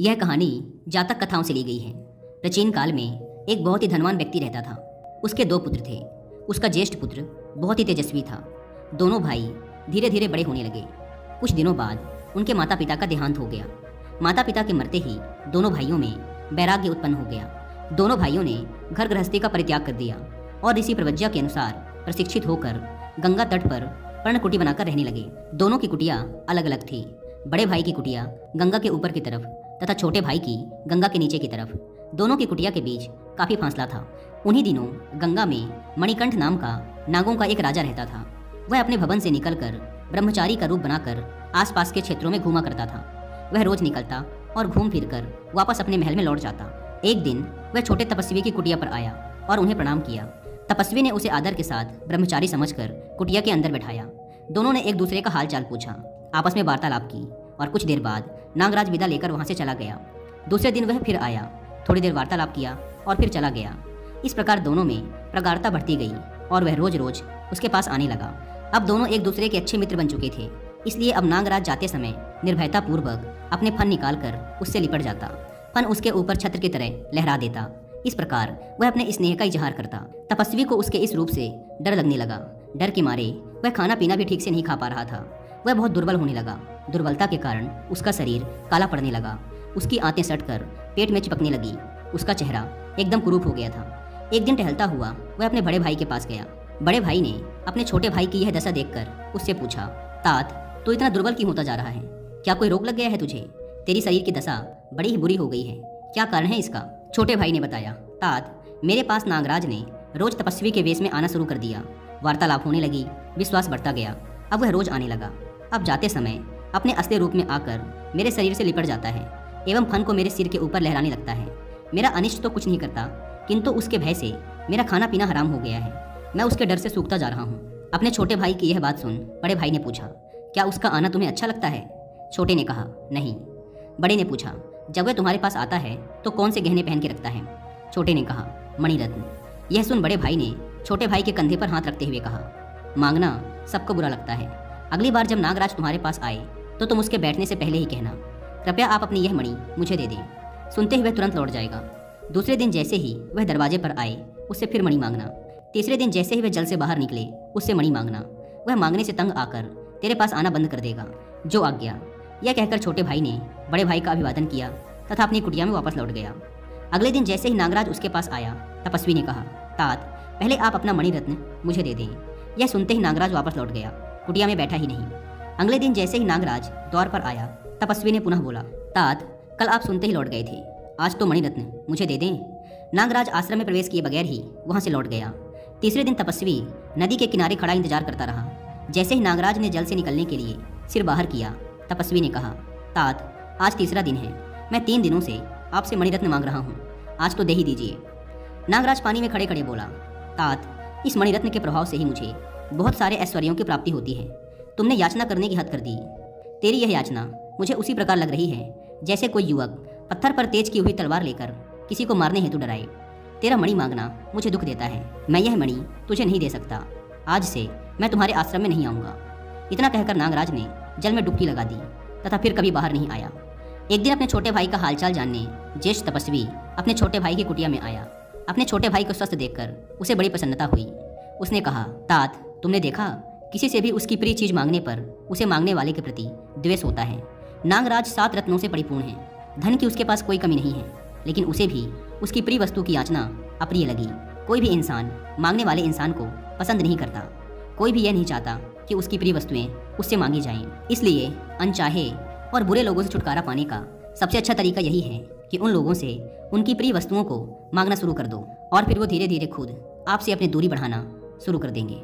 यह कहानी जातक कथाओं से ली गई है। प्राचीन काल में एक बहुत ही धनवान व्यक्ति रहता था। उसके 2 पुत्र थे। उसका ज्येष्ठ पुत्र बहुत ही तेजस्वी था। दोनों भाई धीरे धीरे बड़े होने लगे। कुछ दिनों बाद उनके माता पिता का देहांत हो गया। माता पिता के मरते ही दोनों भाइयों में वैराग्य उत्पन्न हो गया। दोनों भाइयों ने घर गृहस्थी का परित्याग कर दिया और ऋषि प्रवज्या के अनुसार प्रशिक्षित होकर गंगा तट पर पर्णकुटी बनाकर रहने लगे। दोनों की कुटिया अलग अलग थी। बड़े भाई की कुटिया गंगा के ऊपर की तरफ तथा छोटे भाई की गंगा के नीचे की तरफ। दोनों की कुटिया के बीच काफी फासला था। उन्हीं दिनों गंगा में मणिकंठ नाम का नागों का एक राजा रहता था। वह अपने भवन से निकलकर ब्रह्मचारी का रूप बनाकर आसपास के क्षेत्रों में घूमा करता था। वह रोज निकलता और घूम फिर कर वापस अपने महल में लौट जाता। एक दिन वह छोटे तपस्वी की कुटिया पर आया और उन्हें प्रणाम किया। तपस्वी ने उसे आदर के साथ ब्रह्मचारी समझकर कुटिया के अंदर बैठाया। दोनों ने एक दूसरे का हाल चाल पूछा, आपस में वार्तालाप की और कुछ देर बाद नागराज विदा लेकर वहां से चला गया। दूसरे दिन वह फिर आया, थोड़ी देर वार्तालाप किया और फिर चला गया। इस प्रकार दोनों में प्रगाढ़ता बढ़ती गई और वह रोज रोज उसके पास आने लगा। अब दोनों एक दूसरे के अच्छे मित्र बन चुके थे। इसलिए अब नागराज जाते समय निर्भयता पूर्वक अपने फन निकालकर उससे लिपट जाता। फन उसके ऊपर छत्र की तरह लहरा देता। इस प्रकार वह अपने स्नेह का इजहार करता। तपस्वी को उसके इस रूप से डर लगने लगा। डर के मारे वह खाना पीना भी ठीक से नहीं खा पा रहा था। वह बहुत दुर्बल होने लगा। दुर्बलता के कारण उसका शरीर काला पड़ने लगा। उसकी आंतें सटकर पेट में चिपकने लगी। उसका चेहरा एकदम कुरूप हो गया था। एक दिन टहलता हुआ वह अपने बड़े भाई के पास गया। बड़े भाई ने अपने छोटे भाई की यह दशा देखकर उससे पूछा, तात, तू इतना दुर्बल क्यों होता जा रहा है? क्या कोई रोग लग गया है तुझे? तेरी शरीर की दशा बड़ी ही बुरी हो गई है। क्या कारण है इसका? छोटे भाई ने बताया, तात, मेरे पास नागराज ने रोज तपस्वी के वेश में आना शुरू कर दिया। वार्तालाप होने लगी, विश्वास बढ़ता गया। अब वह रोज आने लगा। अब जाते समय अपने असली रूप में आकर मेरे शरीर से लिपट जाता है एवं फन को मेरे सिर के ऊपर लहराने लगता है। मेरा अनिष्ट तो कुछ नहीं करता, किंतु उसके भय से मेरा खाना पीना हराम हो गया है। मैं उसके डर से सूखता जा रहा हूँ। अपने छोटे भाई की यह बात सुन बड़े भाई ने पूछा, क्या उसका आना तुम्हें अच्छा लगता है? छोटे ने कहा, नहीं। बड़े ने पूछा, जब वह तुम्हारे पास आता है तो कौन से गहने पहन के रखता है? छोटे ने कहा, मणिरत्न। यह सुन बड़े भाई ने छोटे भाई के कंधे पर हाथ रखते हुए कहा, मांगना सबको बुरा लगता है। अगली बार जब नागराज तुम्हारे पास आए तो तुम उसके बैठने से पहले ही कहना, कृपया आप अपनी यह मणि मुझे दे दें। सुनते ही वह तुरंत लौट जाएगा। दूसरे दिन जैसे ही वह दरवाजे पर आए उससे फिर मणि मांगना। तीसरे दिन जैसे ही वह जल से बाहर निकले उससे मणि मांगना। वह मांगने से तंग आकर तेरे पास आना बंद कर देगा। जो आज्ञा। यह कहकर छोटे भाई ने बड़े भाई का अभिवादन किया तथा अपनी कुटिया में वापस लौट गया। अगले दिन जैसे ही नागराज उसके पास आया, तपस्वी ने कहा, तात, पहले आप अपना मणिरत्न मुझे दे दें। यह सुनते ही नागराज वापस लौट गया, कुटिया में बैठा ही नहीं। अगले दिन जैसे ही नागराज द्वार पर आया, तपस्वी ने पुनः बोला, तात, कल आप सुनते ही लौट गए थे, आज तो मणिरत्न मुझे दे दें। नागराज आश्रम में प्रवेश किए बगैर ही वहां से लौट गया। तीसरे दिन तपस्वी नदी के किनारे खड़ा इंतजार करता रहा। जैसे ही नागराज ने जल से निकलने के लिए सिर बाहर किया, तपस्वी ने कहा, तात, आज तीसरा दिन है। मैं 3 दिनों से आपसे मणिरत्न मांग रहा हूँ, आज तो दे ही दीजिए। नागराज पानी में खड़े खड़े बोला, तात, इस मणिरत्न के प्रभाव से ही मुझे बहुत सारे ऐश्वर्यों की प्राप्ति होती है। तुमने याचना करने की हद कर दी। तेरी यह याचना मुझे उसी प्रकार लग रही है जैसे कोई युवक पत्थर पर तेज की हुई तलवार लेकर किसी को मारने हेतु डराए। तेरा मणि मांगना मुझे दुख देता है। मैं यह मणि तुझे नहीं दे सकता। आज से मैं तुम्हारे आश्रम में नहीं आऊँगा। इतना कहकर नागराज ने जल में डुबकी लगा दी तथा फिर कभी बाहर नहीं आया। एक दिन अपने छोटे भाई का हालचाल जानने ज्येष्ठ तपस्वी अपने छोटे भाई की कुटिया में आया। अपने छोटे भाई को स्वस्थ देखकर उसे बड़ी प्रसन्नता हुई। उसने कहा, तात, तुमने देखा, किसी से भी उसकी प्रिय चीज मांगने पर उसे मांगने वाले के प्रति द्वेष होता है। नागराज 7 रत्नों से परिपूर्ण है। धन की उसके पास कोई कमी नहीं है, लेकिन उसे भी उसकी प्रिय वस्तु की याचना अप्रिय लगी। कोई भी इंसान मांगने वाले इंसान को पसंद नहीं करता। कोई भी यह नहीं चाहता कि उसकी प्रिय वस्तुएं उससे मांगी जाएं। इसलिए अनचाहे और बुरे लोगों से छुटकारा पाने का सबसे अच्छा तरीका यही है कि उन लोगों से उनकी प्रिय वस्तुओं को मांगना शुरू कर दो और फिर वो धीरे धीरे खुद आपसे अपनी दूरी बढ़ाना शुरू कर देंगे।